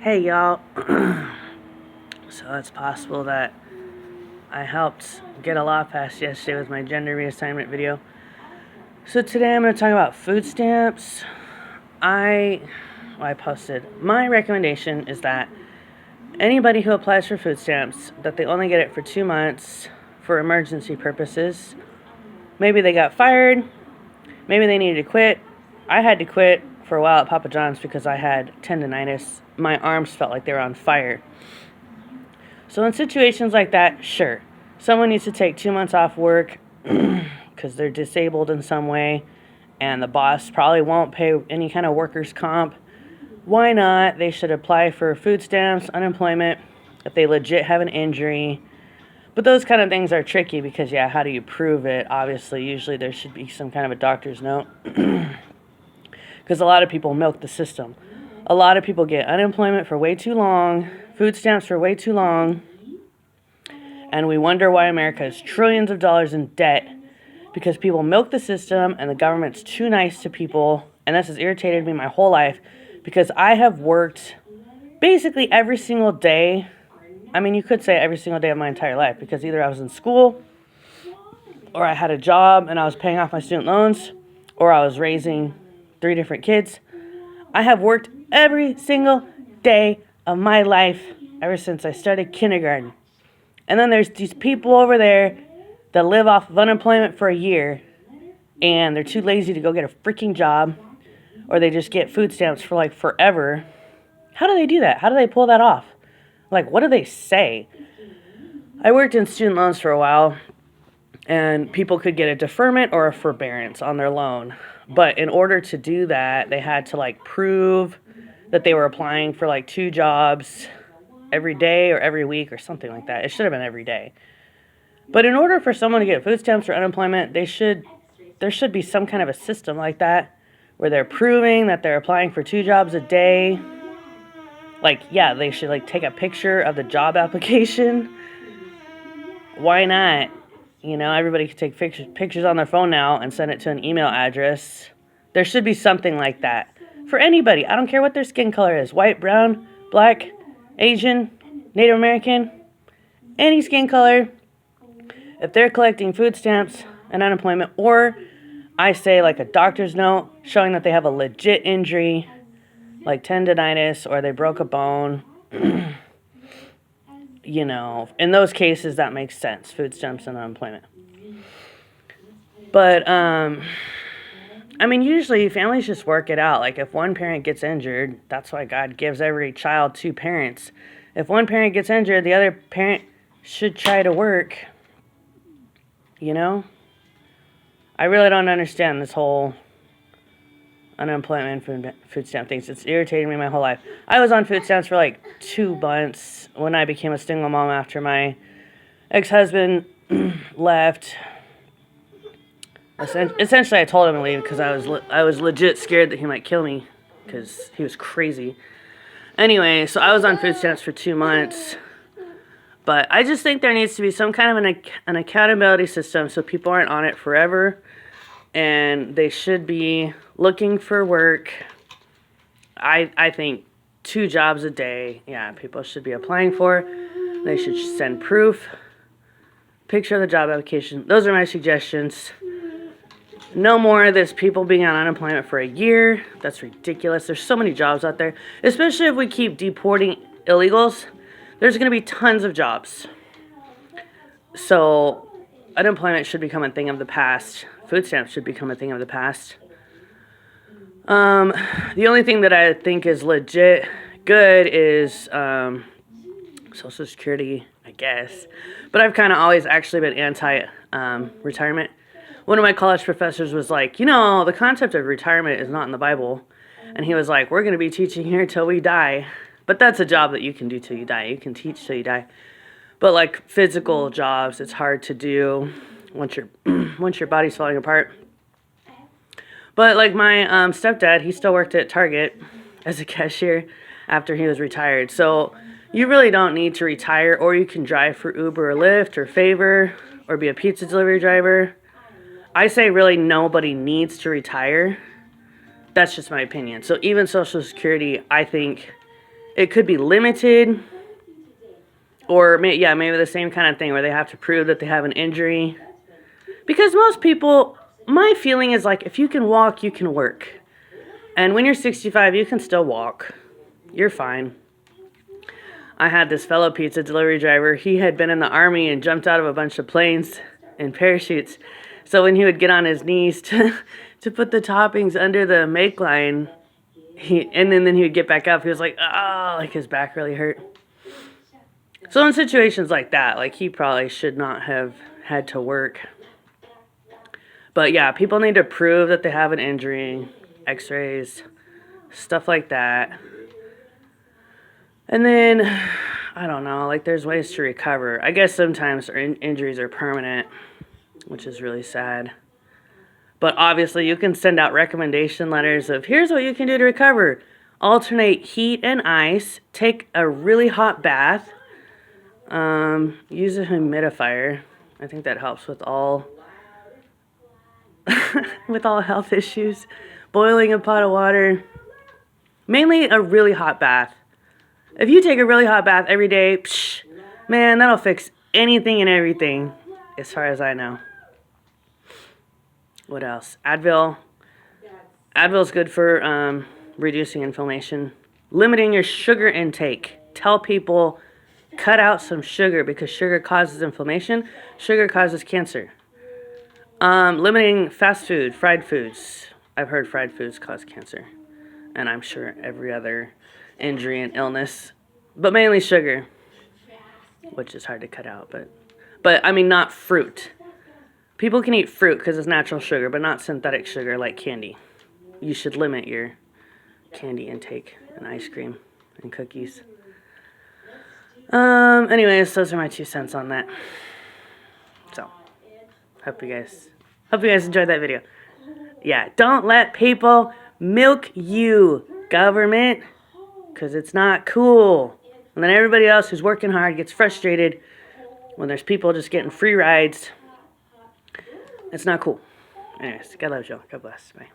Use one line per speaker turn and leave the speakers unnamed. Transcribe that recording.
Hey y'all, so it's possible that I helped get a lot passed yesterday with my gender reassignment video. So today I'm going to talk about food stamps. I posted, my recommendation is that anybody who applies for food stamps, that they only get it for 2 months for emergency purposes. Maybe they got fired, maybe they needed to quit. I had to quit for a while at Papa John's because I had tendonitis. My arms felt like they were on fire. So in situations like that, sure, someone needs to take 2 months off work because they're disabled in some way and the boss probably won't pay any kind of workers' comp. Why not? They should apply for food stamps, unemployment, if they legit have an injury. But those kind of things are tricky because, yeah, how do you prove it? Obviously, usually there should be some kind of a doctor's note. Because a lot of people milk the system. A lot of people get unemployment for way too long, food stamps for way too long, and we wonder why America is trillions of dollars in debt because people milk the system and the government's too nice to people, and this has irritated me my whole life because I have worked basically every single day. I mean, you could say every single day of my entire life because either I was in school or I had a job and I was paying off my student loans or I was raising 3 different kids. I have worked every single day of my life ever since I started kindergarten. And then there's these people over there that live off of unemployment for a year and they're too lazy to go get a freaking job, or they just get food stamps for like forever. How do they do that? How do they pull that off? Like, what do they say? I worked in student loans for a while and people could get a deferment or a forbearance on their loan. But in order to do that, they had to like prove that they were applying for like 2 jobs every day or every week or something like that. It should have been every day. But in order for someone to get food stamps or unemployment, there should be some kind of a system like that where they're proving that they're applying for 2 jobs a day. Like, yeah, they should like take a picture of the job application. Why not? You know, everybody can take pictures on their phone now and send it to an email address. There should be something like that for anybody. I don't care what their skin color is. White, brown, black, Asian, Native American, any skin color. If they're collecting food stamps and unemployment, or I say like a doctor's note showing that they have a legit injury, like tendonitis, or they broke a bone, you know, in those cases, that makes sense, food stamps and unemployment. But, I mean, usually families just work it out. Like, if one parent gets injured, that's why God gives every child 2 parents. If one parent gets injured, the other parent should try to work, you know? I really don't understand this whole unemployment food stamp things. It's irritated me my whole life. I was on food stamps for like 2 months when I became a single mom after my ex-husband left. Essentially, I told him to leave because I was legit scared that he might kill me because he was crazy. Anyway, so I was on food stamps for 2 months. But I just think there needs to be some kind of an accountability system so people aren't on it forever. And they should be looking for work. I think 2 jobs a day, yeah, people should be applying for. They should send proof, picture of the job application. Those are my suggestions. No more of this people being on unemployment for a year. That's ridiculous. There's so many jobs out there, especially if we keep deporting illegals. There's going to be tons of jobs. So unemployment should become a thing of the past. Food stamps should become a thing of the past. The only thing that I think is legit good is Social Security, I guess. But I've kind of always actually been anti-retirement. One of my college professors was like, you know, the concept of retirement is not in the Bible. And he was like, we're going to be teaching here till we die. But that's a job that you can do till you die. You can teach till you die. But like physical jobs, it's hard to do once your body's falling apart. But like my stepdad, he still worked at Target as a cashier after he was retired. So you really don't need to retire, or you can drive for Uber or Lyft or Favor or be a pizza delivery driver. I say really nobody needs to retire. That's just my opinion. So even Social Security, I think, it could be limited. Or, yeah, maybe the same kind of thing where they have to prove that they have an injury. Because most people, my feeling is like, if you can walk, you can work. And when you're 65, you can still walk. You're fine. I had this fellow pizza delivery driver. He had been in the Army and jumped out of a bunch of planes in parachutes. So when he would get on his knees to put the toppings under the make line, and then he would get back up, he was like, oh, like his back really hurt. So in situations like that, like he probably should not have had to work. But yeah, people need to prove that they have an injury, x-rays, stuff like that. And then, I don't know, like there's ways to recover. I guess sometimes injuries are permanent, which is really sad. But obviously you can send out recommendation letters of here's what you can do to recover. Alternate heat and ice, take a really hot bath, use a humidifier. I think that helps with all with all health issues. Boiling a pot of water. Mainly a really hot bath. If you take a really hot bath every day, man, that'll fix anything and everything, as far as I know. What else? Advil. Advil's good for reducing inflammation. Limiting your sugar intake. Tell people, cut out some sugar because sugar causes inflammation. Sugar causes cancer. Limiting fast food, fried foods. I've heard fried foods cause cancer. And I'm sure every other injury and illness. But mainly sugar. Which is hard to cut out. But I mean, not fruit. People can eat fruit because it's natural sugar, but not synthetic sugar like candy. You should limit your candy intake and ice cream and cookies. Anyways, those are my 2 cents on that. So, hope you guys enjoyed that video. Yeah, don't let people milk you, government, because it's not cool. And then everybody else who's working hard gets frustrated when there's people just getting free rides. It's not cool. Anyways, God loves y'all. God bless. Bye.